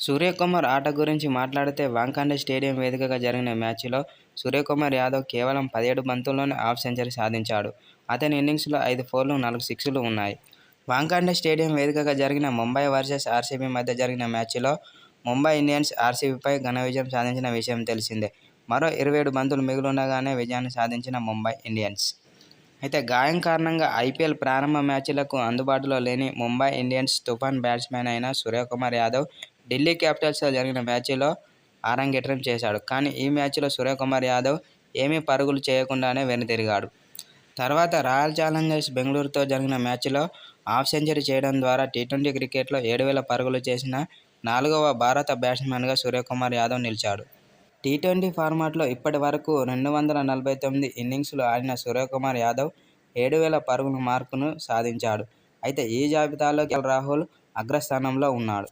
సూర్యకుమార్ ఆట గురించి మాట్లాడితే వాంఖడే స్టేడియం వేదికగా జరిగిన మ్యాచ్లో సూర్యకుమార్ యాదవ్ కేవలం 17 బంతుల్లోనే హాఫ్ సెంచరీ సాధించాడు. అతని ఇన్నింగ్స్లో 5 ఫోర్లు, 4 సిక్స్లు ఉన్నాయి. వాంఖడే స్టేడియం వేదికగా జరిగిన ముంబై వర్సెస్ ఆర్సీబీ మధ్య జరిగిన మ్యాచ్లో ముంబై ఇండియన్స్ ఆర్సీబీపై ఘన విజయం సాధించిన విషయం తెలిసిందే. మరో 27 బంతులు మిగిలుండగానే విజయాన్ని సాధించిన ముంబై ఇండియన్స్. అయితే గాయం కారణంగా ఐపీఎల్ ప్రారంభ మ్యాచ్లకు అందుబాటులో లేని ముంబై ఇండియన్స్ తుఫాన్ బ్యాట్స్మన్ అయిన సూర్యకుమార్ యాదవ్ ఢిల్లీ క్యాపిటల్స్తో జరిగిన మ్యాచ్లో ఆరంగేట్రం చేశాడు. కానీ ఈ మ్యాచ్లో సూర్యకుమార్ యాదవ్ ఏమీ పరుగులు చేయకుండానే వెనుదిరిగాడు. తర్వాత రాయల్ ఛాలెంజర్స్ బెంగళూరుతో జరిగిన మ్యాచ్లో హాఫ్ సెంచరీ చేయడం ద్వారా టీ20 క్రికెట్లో 7,000 పరుగులు చేసిన 4వ భారత బ్యాట్స్మన్గా సూర్యకుమార్ యాదవ్ నిలిచాడు. టీ20 ఫార్మాట్లో ఇప్పటి వరకు 249 ఇన్నింగ్స్లు ఆడిన సూర్యకుమార్ యాదవ్ 7,000 పరుగుల మార్కును సాధించాడు. అయితే ఈ జాబితాలో కేఎల్ రాహుల్ అగ్రస్థానంలో ఉన్నాడు.